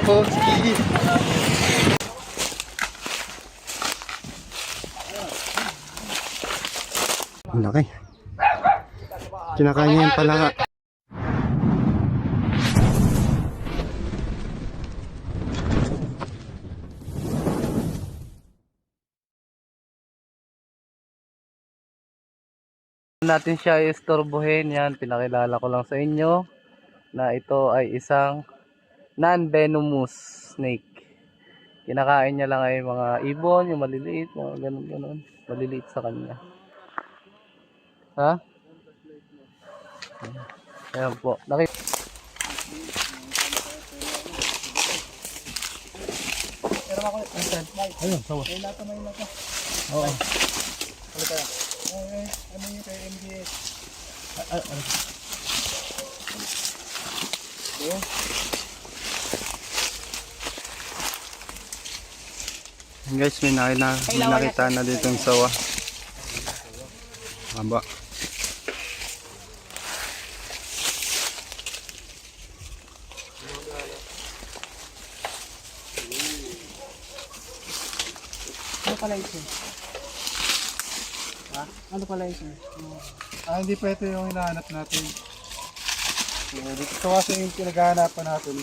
Poski. Ang laki. Kinakain niya yung palaka. Natin siya istorbohin. Yan, pinakilala ko lang sa inyo na ito ay isang non-venomous snake. Kinakain niya lang ay mga ibon, yung maliliit, mga ganun-ganun. Maliliit sa kanya. Ha? Ayan po. Ayun, sawa. Oo. Ano yung kay MBS? Guys, may nakita na dito yung sawa. Haba. Ano pala ito? Ha? Ano pala ito? Hindi pa ito yung hinahanap natin. Dito kasi yung pinaghahanapan natin.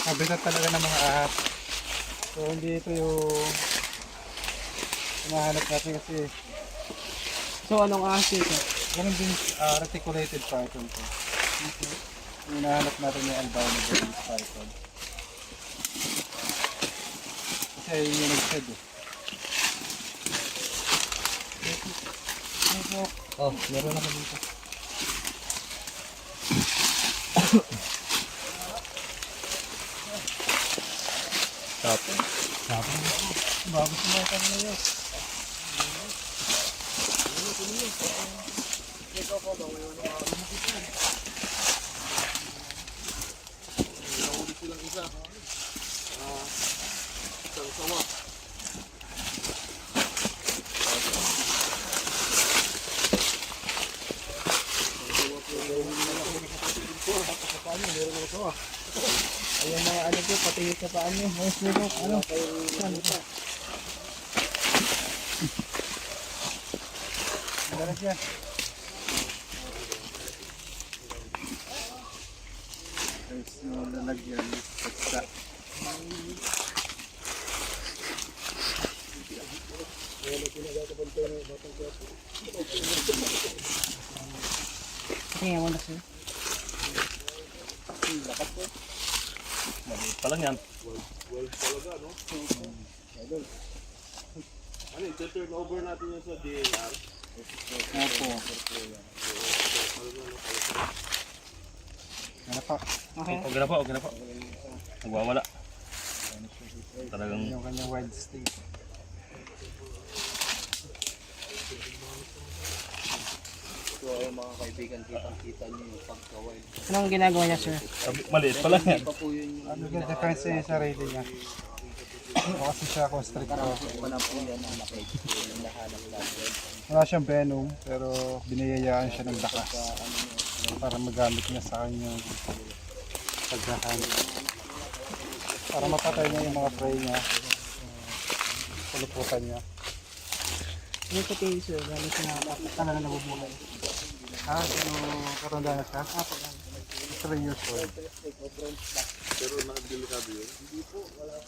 Habitat talaga ng mga ahas. So hindi ito yung hinahanap natin kasi. So anong ahas ito? Ganun din reticulated python to. Okay. Yung hinahanap natin yung albino Burmese python. Kasi yun yung nag-shed eh. Oh, meron ako dito. Tapos. Bago sumata na yun. Ayan mga ano po, pati sa paan nyo. Ayos nyo po, ano? Ano pa? Meron siya. Ayos nyo lalagyan. Pagsa. Tingnan mo na siya. Lakas po. Maliit pa lang yan. Well talaga, no? Ano, i-turn over natin yun sa DNR. Opo. Ano pa? Okay. Okay na po. Nagwawala. Talagang Yung kanyang wild state. So ayun mga kaibigan, kitang-kita niyo yung pagka-wild. Anong ginagawa niya, sir? maliit pa lang yan. Pa po yun yung Ano yung defense niya sa sarili niya? O kasi siya constrictor. wala po yan ang nakikita yung lahanap natin. Wala siyang venom pero binayayaan siya ng lakas para magamit niya sa kanyang paghahanap. Para mapatay niya yung mga prey niya. Puluputan niya. Yung puti, sir, galing siya na nabubuhay. Pero katanda na siya? 3 years old. Pero nakadelikado yun.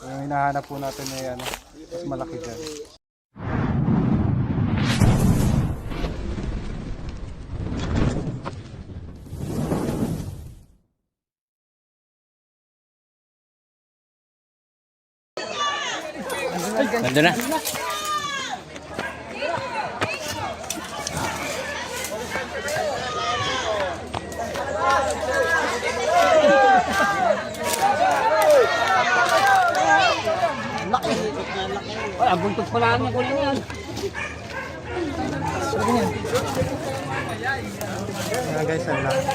Yung hinahanap po natin ay ano, mas malaki dyan. Nandun na. Wala, buntot pala ang nagulo yan. Ayan guys, ang laki.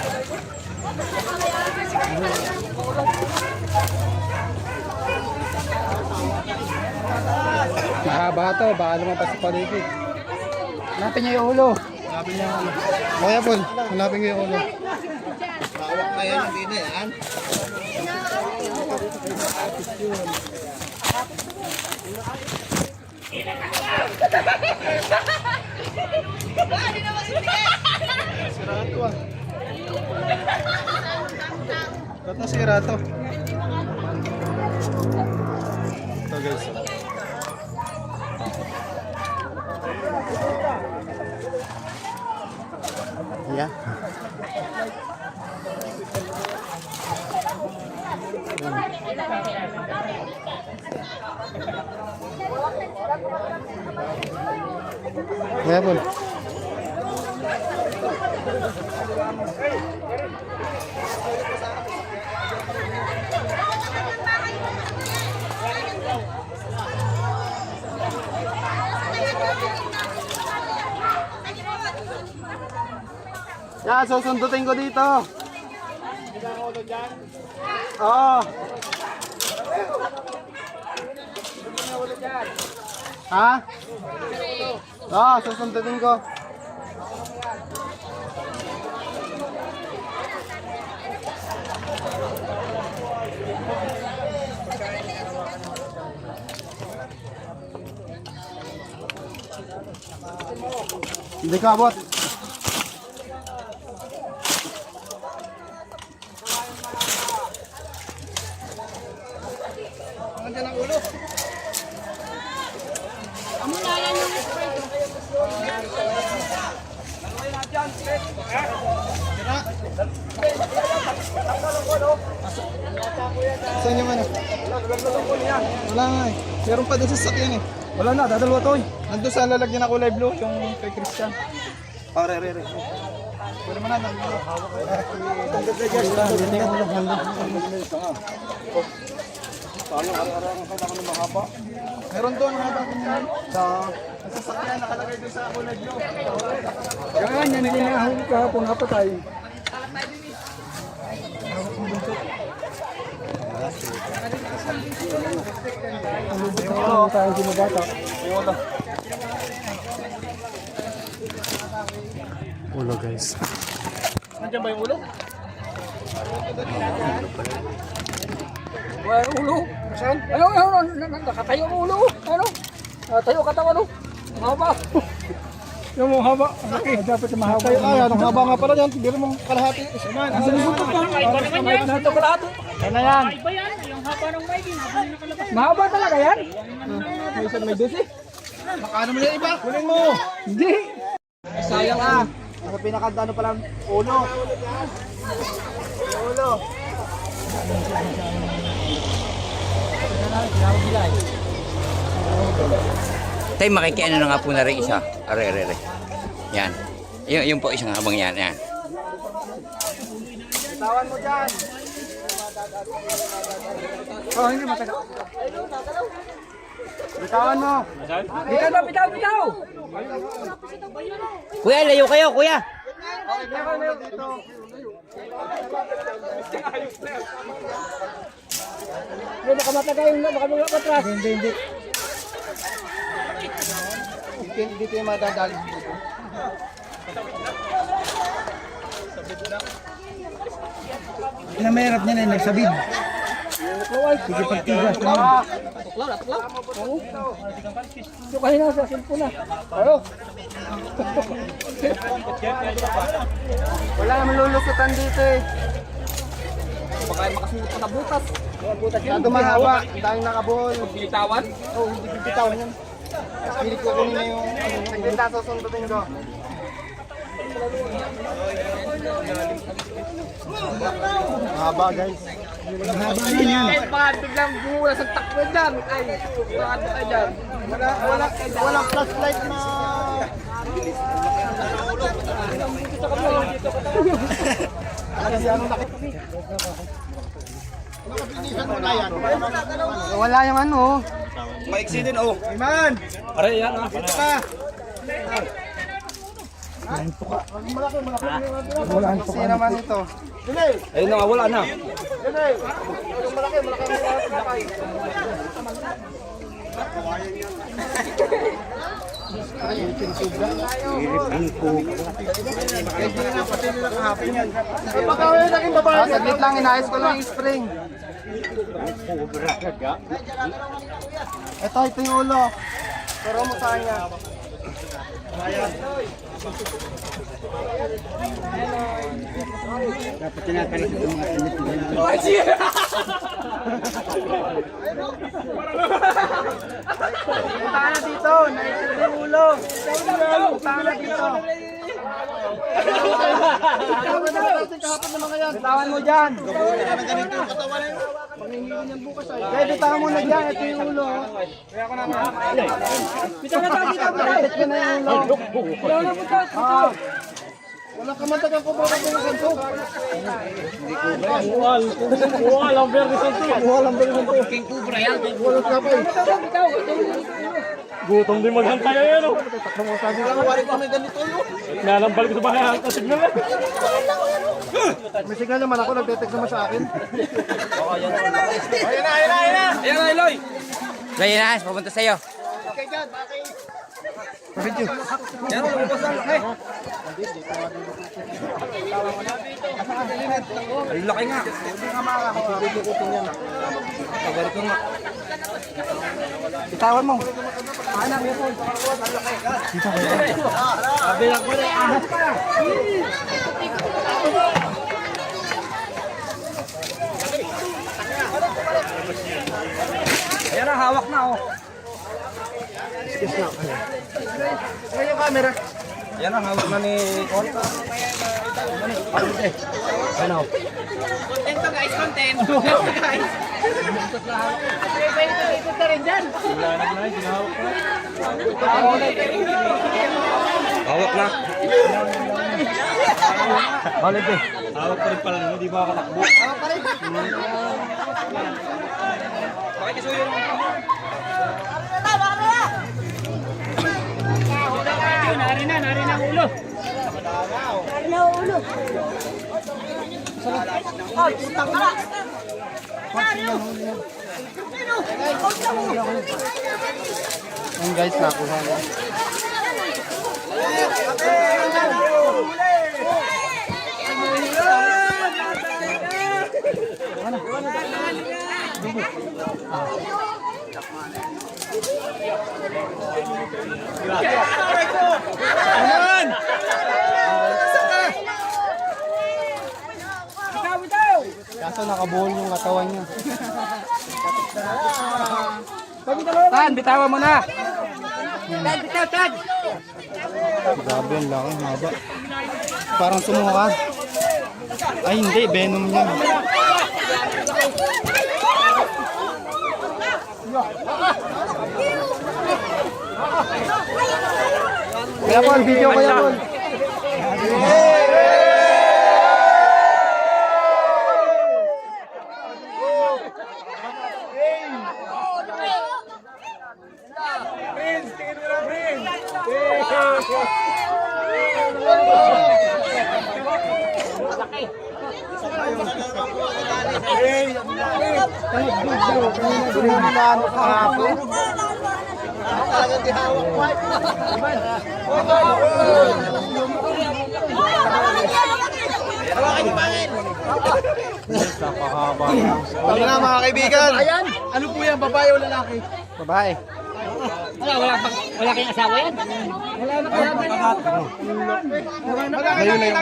Mahaba to, baka lumabas sa paligid. Hanapin niyo yung ulo. Hanapin niyo yung ulo. Kaya po, hanapin niyo yung ulo. Hawak na yan, hindi na yan. Sirato ah. Ba't na sirato? Ito guys. Yeah. Yeah, pun. Ya, susundutin ko dito. Oo. Ha? Oo, susundutin ko. Hindi ka abot. Nandiyan ang ulo. Saan yung ano? Wala nga eh. Meron pa doon sa sakyan eh. Wala na, dadalwa to eh. Nandun sa lalagyan na kulay blue, yung kay Christian. Pare, re. Pwede mo na, nandun. Hawak ko. Sayang, araw-araw ang kailangan ng mahaba. Meron doon, mahaba. Sa sasakyan, nakalagay doon sa kulay blue. Ganyan, yan yung nahuli kahapon, napatay. Ano tayo ginabata? Ulo guys. Nandiyan ba yung ulo? Wala ulo. Saan? Ano? Nakatayo ang ulo. Ano? Tayo katawan. Mahaba. Yung mahaba. Laki. Dapat yung mahaba. Ay, anong haba nga pala yan. Biro mong kalahati. Isa man. Ang sumusunod pa. Lahat ko lahat. Ano yan? Iba yan. Yung haba ng may nakalabas. Mahaba talaga yan? May isang may desi. Makano mo yung iba? Kunin mo. Hindi. Sayang ah. Ang pinakadano pa lang ulo. Ulo. Tay, makikiano na nga po na rin isa. Are. Yan. Yung po isang habang yan. Yan. Bitawan mo dyan. Oh, hindi matagal. Bitawan mo. Bitaw. Kuya, layo kayo, kuya. Dito. Hindi baka matagay yung baka matras. Hindi. Dito yung madadali dito. Pinamayarap niya na yung nagsabid. Sige, pagtigas. Tuklaw. Ito kayo na sa cellphone na. Ayo. Wala naman lulusutan dito eh. Baka makasunod pa na butas. Butas yan. Masyado mahaba. Ang tayong nakabuhol. Pilitawan. Oo, hindi bibitawan yan. Pilit ko kunin na yung saglit na susundutin ko. Mahaba guys. Mahaba din yan. Eh, baka biglang bumula sa takbo dyan. Ay, baka tayo dyan. Walang flashlight na... Wala yung ano. Maiksi din, oh. Iman! Are, yan, ah. Ito ka! Wala ang puka. Naman ito. Ayun na nga, wala na. Saglit lang, inayos ko lang yung spring. Ito yung ulo. Turo mo sa kanya. Dapat tinatalas ito mga pinit. Punta ka na dito. Naitid yung ulo. Punta ka na dito. Bitawan mo dyan. Kaya bitawan mo na dyan. Ito yung ulo. Bitawan na dito. Bitawan ko na yung ulo. Wala ka man tagang kubara ko ng santo. Buwal ang verde santo. Buwal ang verde santo. King kubra yan. Buwal ka pa. Gutom din maghantay yan, no? Sabi lang, wari ko may ganito yun. Nalambal ko sa bahay, ang signal na. May signal naman ako, nag-detect naman sa akin. Ayan na, Eloy. Ryan, pupunta sa'yo. Okay, dyan, bakit? Ayan na, lumabas na. Hey. Ang laki nga. Tagal ko nga. Bitawan mo. Ayan na, hawak na oh. Ngayon yung camera. Ayan na, hawak na ni Col. Ano? Content to guys, content. Guys. Ikot na rin dyan. Hawak na. Balik eh. Hawak pa rin pala, hindi ba makatakbo? Pakikisuyo naman po. Nari na ang ulo. Ayan guys, nakuha na. Kaso nakabuhol yung katawan niya. Tan, bitawan mo na. Grabe ang laki, haba. Parang sumuka. Ay hindi, venom yan. Kaya Paul, video ko yan Paul. Ano na mga kaibigan? Ano po yan? Babae o lalaki? Babae. Wala kayong asawa yan? Ngayon na yung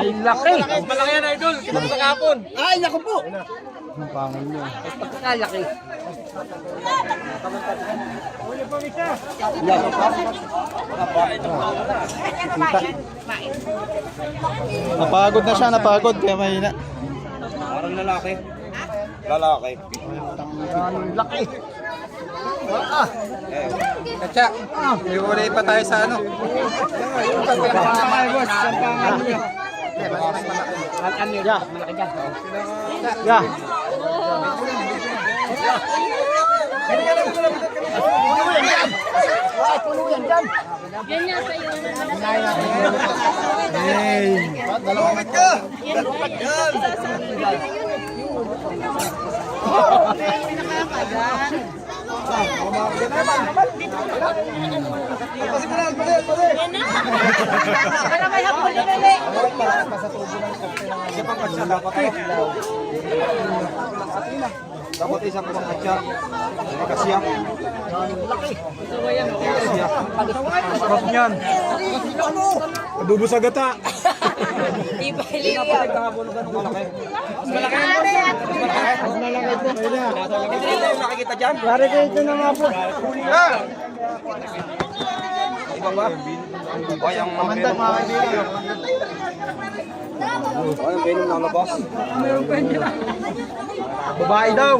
Ay, laki. Malaki yan, idol. Kita mo sa kapon. ay, naku po! Ang pangal niya. Kalaki. Napagod na siya, napagod. Kaya mahina. Parang lalaki. Lalaki. Laki! Katsa, may ulay pa tayo sa ano. Yeah. Hey, dalawang ka. Dapat isa po ang katsa. Makasyak. Sarap niyan. Adobo sa gata. Nakikita dyan? Pare kayo ito na nga po. Ibang ba? Ay, ang Amanda mga kaibigan. Ay, ang venom na labas. Babae daw.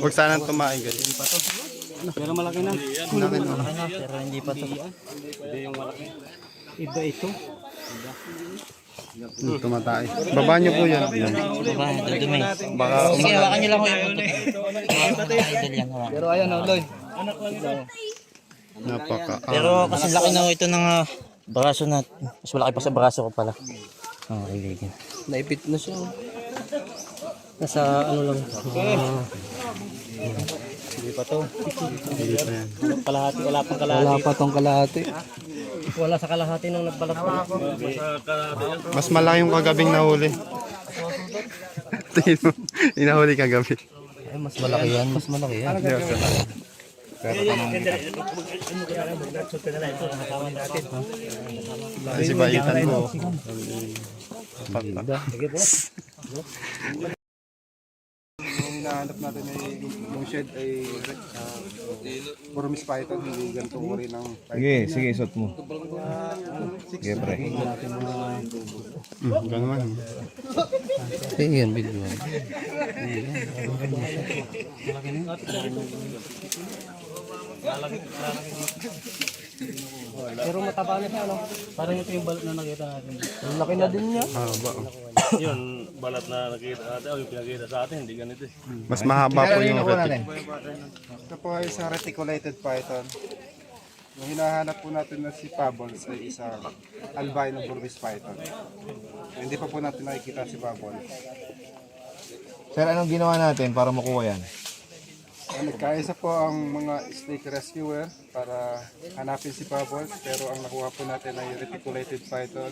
Huwag sanang tumain guys. Tumatay. Baba niyo po yan. Baka Sige, hawakan niyo lang ko yung puto. Idol yan, hawakan. Pero ayan, Loy. napaka. Pero kasi laki na ito ng braso na. Mas malaki pa sa braso ko pala. Oh, kaibigan. Naipit na siya. Nasa ano lang. Hindi pa yan. Kalahati, wala pang kalahati. Wala pa tong kalahati. Wala sa kalahati nung nagbalat ko. Mas malaki yung kagabing nahuli. Tingin mo, inahuli kagabi. Ay, mas malaki yan. Mas malaki yan. Ay, si Baitan mo. Yung hinahanap natin ay yung shed ay Burmese python, hindi ganito uri ng python. Sige, isot mo. Sige, pre. Ganun. Sige yan, video. Pero mataba na siya, ano? Parang ito yung balat na nakita natin. Ang laki na din niya. Yun, balat na nakita natin, o yung pinakita sa atin, hindi ganito eh. Mas mahaba po yung retic. Ito po ay isang reticulated python. Yung hinahanap po natin na si Pabbles ay isang albino Burmese python. Hindi pa po natin nakikita si Pabbles. Sir, anong ginawa natin para makuha yan? Nagkaisa po ang mga snake rescuer para hanapin si Pabbles, pero ang nakuha po natin ay reticulated python.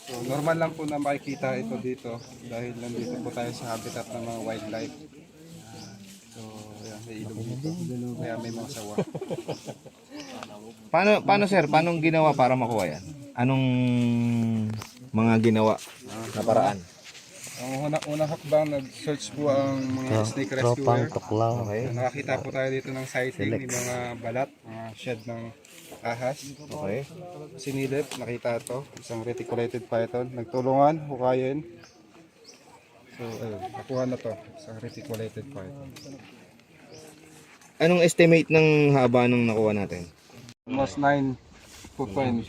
So normal lang po na makikita ito dito dahil nandito po tayo sa habitat ng mga wildlife. So ayan, may ilog dito, kaya may mga sawa. Paano sir, paano ginawa para makuha yan? Anong mga ginawa na paraan? Ang unang hakbang, nag-search po ang mga snake rescuer. Tropang tuklaw. Nakakita po tayo dito ng sighting ng mga balat, mga shed ng ahas. Okay. Sinilip, nakita ito, isang reticulated python. Nagtulungan, hukayin. So, ayun, nakuha na to, isang reticulated python. Anong estimate ng haba nung nakuha natin? Almost 9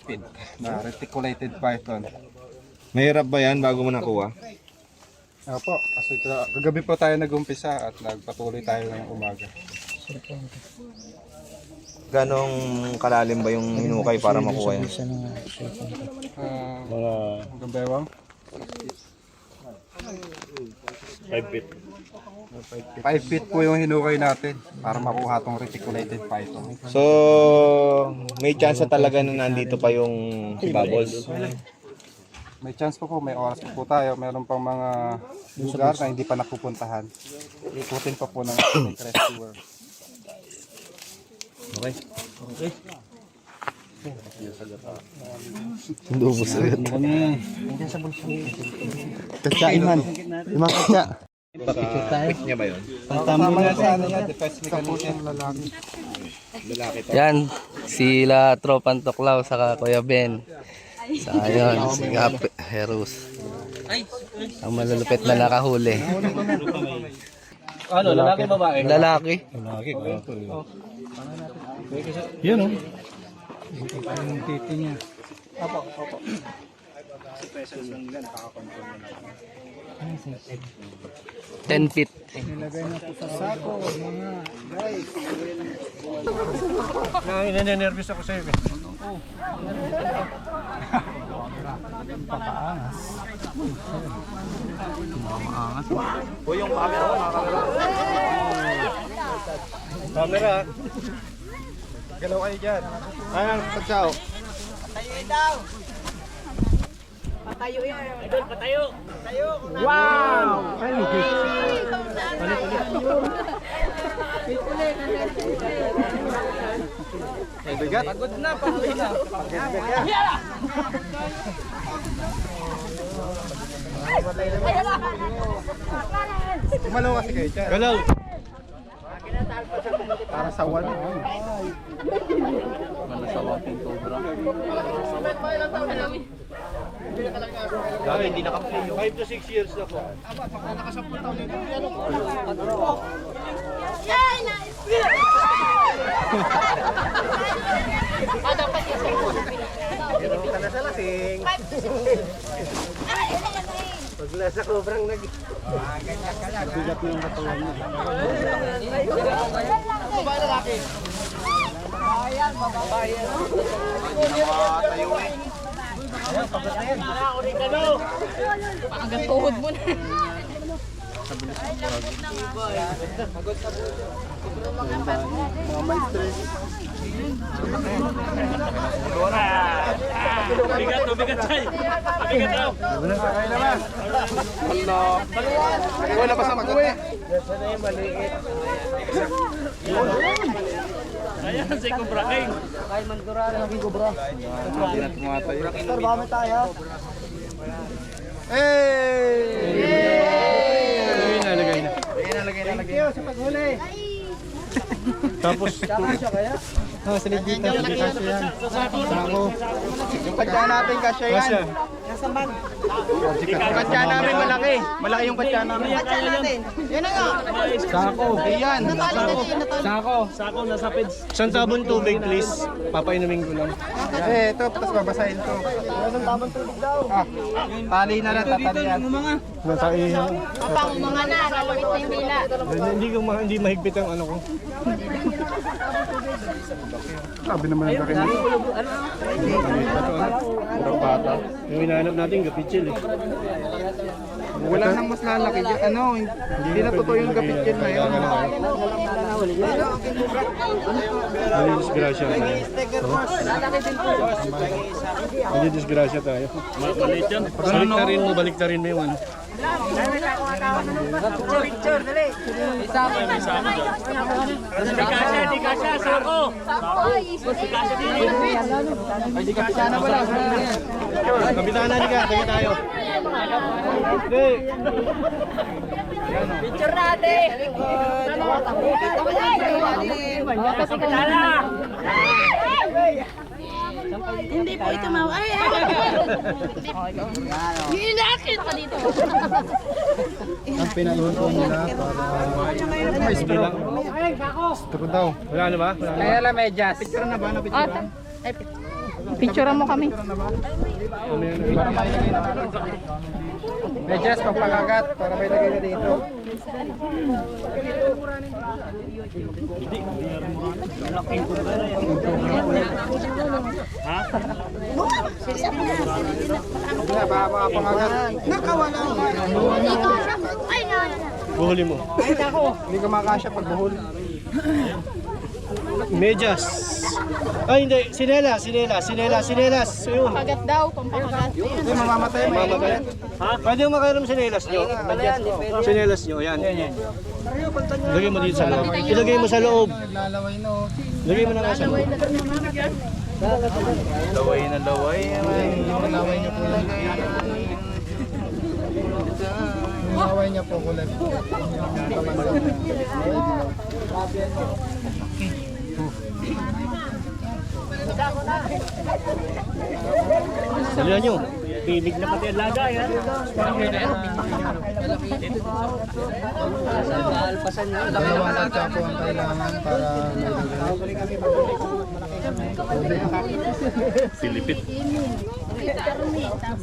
feet na reticulated python. Mahirap ba yan bago mo nakuha? Opo, kasi kagabi po tayo nag-umpisa at nagpatuloy tayo ng umaga. Ganong kalalim ba yung hinukay para makuha yan? Hanggang bewang? 5 feet. 5 feet po yung hinukay natin para makuha tong reticulated python. So, may chance talaga na nandito pa yung si Bubbles. May chance po, may oras po tayo. Meron pang mga lugar na hindi pa napupuntahan. Ikutin pa po ng snake rescuer. Indubos agad. Katsain man. Lima katsa. Pick niya ba yun? Tama na sa ano na, defense mechanism. Yan, sila Tropang Tuklaw sa Kuya Ben. Sa ayun, si Gap Herus. Ang malulupit na nakahuli. Ano, lalaki babae? Lalaki. Yun o. Yung titi niya. Kasi presence lang nila, nakaka-control na lang. 10 feet. Nilagay na po sa sako, mga guys. Nine-nervous ako sa'yo eh. Papaangas. O yung camera ko, Camera. Galaw kayo dyan. Ayan, pagsaw. Bigat. Pagod na, pagod na. Kumalaw kasi kayo dyan. Galaw. Para sa wala. Ano sa walking cobra? Dami, hindi naka-play. 5 to 6 years na po. Hanggang tuhod mo na. Bigat sa'yo. Bigat daw. Kaya naman. Wala pa sa mag-uwi. Ayan, si Cobra King. Tapos, silid dito, hindi kasya yan. Sako. Yung katya natin, kasya yan. Yung katya namin, malaki. Malaki yung katya namin. Sako, yan. Sako. Sako, nasa peds. Isang tabon tubig, please. Papainumin ko lang. Ito, tapos babasahin to. Isang tabang tubig daw. Tali na lang, tatalian. Nasa iyo. Pang mga na, nalawit na yung dila. Hindi mahigpit ang ano ko. Sabi naman ang laki na. Purang bata. Yung hinahanap natin, gapitchil eh. Wala nang mas lalaki dyan. Ano, hindi na totoo yung gapitchin na yun. Hindi disgrasya tayo. Hindi disgrasya tayo. Maliit yan. Balik na rin mo yung ano. Di kasya, sako! Ay, di kapitana wala. Kapitana, di ka, tayo tayo. Picture natin! Hindi po ito mau. Ay! Hinakit pa dito. Ang pinaluhan po nila para may straw. Straw daw. Wala na ba? Kaya lang medyas. Picture na ba? Napicture? Picture mo kami. Para mailagay na natin. Medyas, pagpagagat para may lagay na dito. Ha? Baka makapangagat. Nakawala. Buhuli mo. Hindi ka makakasya pag buhol. Medyas. Ay, hindi. Sinelas. Ayun. Pagat daw, pampakagat. Hindi, mamamatay. Mamatay. Ha? Pwede yung makairam sinelas nyo. Sinelas nyo, yan. Ilagay mo dito sa loob. Ilagay mo sa loob. Naglalaway no. Ilagay mo na nga sa loob. Laway na laway. Nalaway niyo po yan. Nalaway niya po kulay. Dalihan nyo. Bibig na pati ang laga, yan. Dalawang katsa po ang kailangan para may Silipit.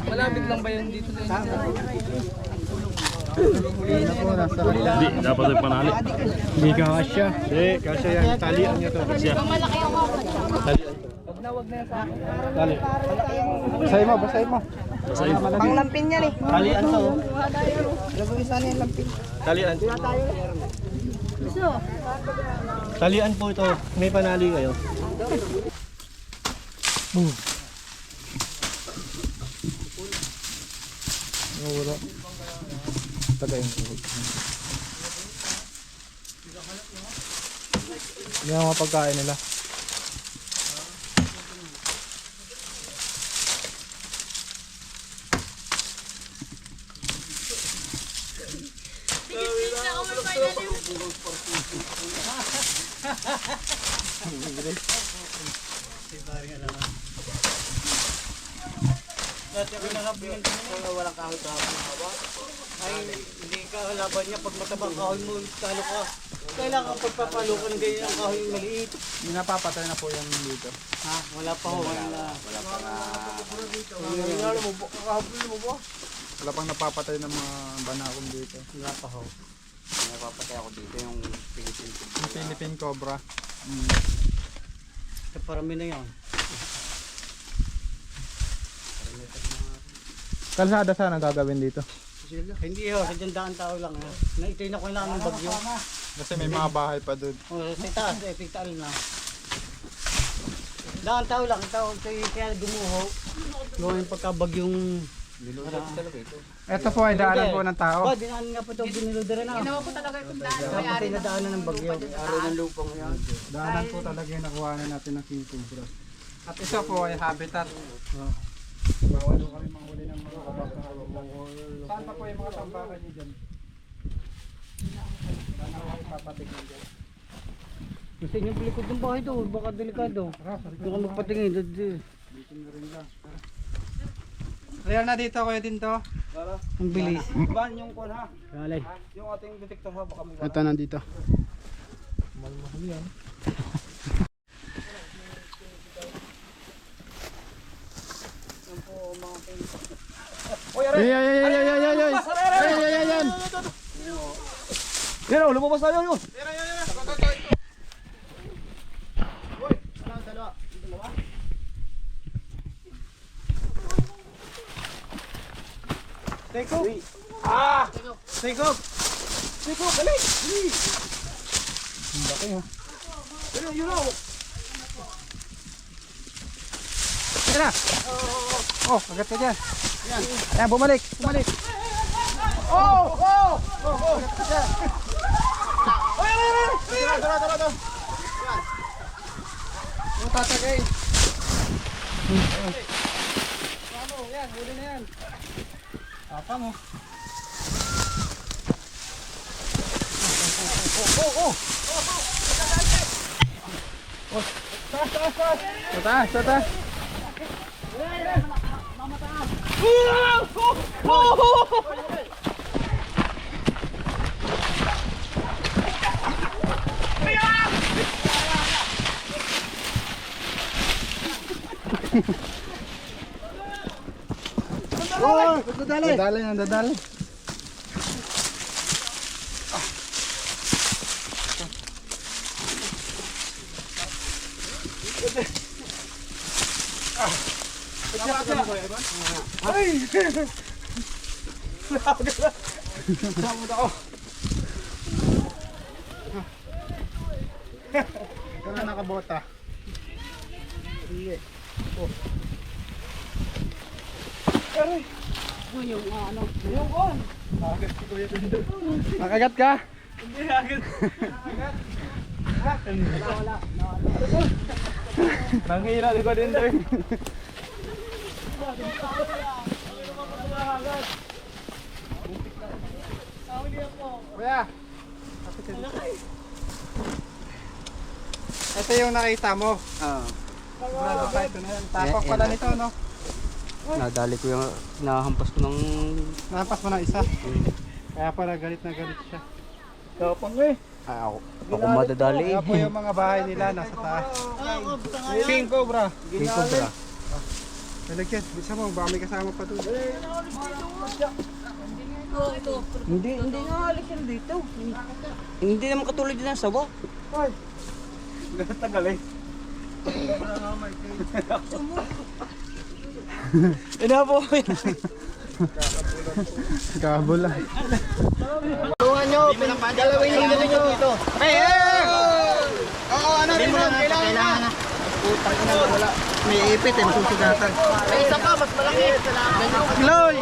Malapit lang ba yan dito sa inyo? Hindi, dapat ay panali. Hindi ka kasya. Hindi, kasya yan. Talian niya to. Kasya. Wag na yan sa akin. Tali. Basahin mo, basahin mo. Basahin. Panglampin yan eh. Talian to. Gagawin sana yung lampin. Talian. Talian po ito. May panali kayo. Wala. Tagayin ko. Yan ang mga pagkain nila. Hindi ka kalaban niya pag matabang kahoy mo, talo ka. Kailangan pagpapalo ka ng ganyan ang kahoy maliit. Napapatay na po yan dito. Ha? Wala pa ho. Wala pang napapatay ng mga banakong dito. Wala pa ho. Napapatay ako dito yung Philippine Yung Philippine Cobra. Sa parami na yan. Kalsada sana gagawin dito. Hindi ho, sa dyan tao lang. Naitay na ko lang ng bagyo. Kasi may mga bahay pa doon. O, sa itaas, itaal na. Daan tao lang, tao kaya gumuho. Gawin pagkabagyong... Ito po ay daanan po ng tao. Ba, dinaan nga po ito, binilodera na. Ginawa po talaga itong daan. Tapos ay nadaanan ng bagyo. Araw ng lupang yan. Daanan po talaga yung nakuhanan natin ng King Cobra. At ito po ay habitat. Bawal po kami manghuli ng mga kabak na kabak. Saan pa po yung mga tambakan niyo dyan? Saan po kayo papatignan dyan? Gusto niyo pelikod ng bahay doon, baka delikado. Hindi ka magpatingin. Dito na rin lang. Clear na dito kayo din to. Ang bilis. Ban yung kon ha. Galay. Yung ating detector ha baka may Ito nandito. mahal yan. Yan. Yan o, lumabas tayo yun. Take off! Ah! Take off! Take off! Dali! Dali! Ang laki ha. Dali, yun o! Sige na! Oh, agad ka dyan. Yan, bumalik! Bumalik! Oh! Oh! Oh! Oh! Agad ka dyan! Oh! Yan! Tara! Yung tatagay. Yan, huli na yan. Tapa mo. Taas. Dadali. Kaya nakabota. Sige. Oh. Aray. Yung ano? Yung on. Agad si Kuya Bindo. Nakagat ka? Hindi agad. Wala. Nanghira ko din doon. Kuya. Ito yung nakita mo. Sigurado tayo ito na yan. Tapak pala nito, no? Nadali ko yung, nahampas ko ng... Nahampas mo ng isa. Kaya pala galit na galit siya. Tapang eh. Ako madadali. Kaya po yung mga bahay nila nasa taas. King Cobra. King Cobra. Talagyan, bisa mo, baka may kasama pa doon. Hindi nga alis yan dito. Hindi naman katulad din ng sawa. Ganun tagal eh. Ina po. Kabula. Tulungan nyo, galawin yung gano'n nyo. Hey! Oo, ano rin mo, kailangan na. Putang ina, wala. May ipit eh, masusugatan. May isa pa, mas malaki. Kloy!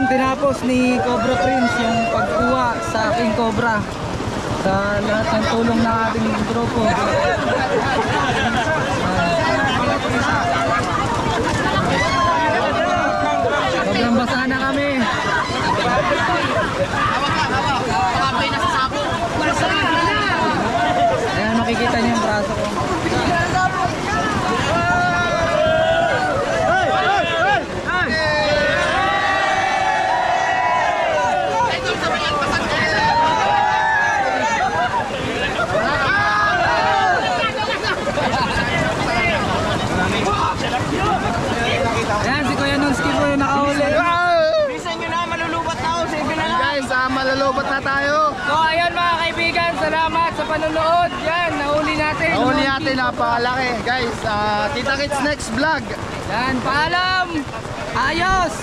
Tinapos ni Cobra Prince yung pagkuha sa King Cobra sa lahat ng tulong ng ating grupo. Sobrang basa na kami. Ayan, makikita niyo yung braso ko. Ayan, si Kuya Nunski po yung nakahuli. Bisa nyo na, malulubat na ako. Sige na lang. Guys, malulobot na tayo. So ayun mga kaibigan, salamat sa panonood. Yan, nahuli natin. Nahuli natin, napakalaki. Guys, kita kits next vlog. Yan, paalam. Ayos.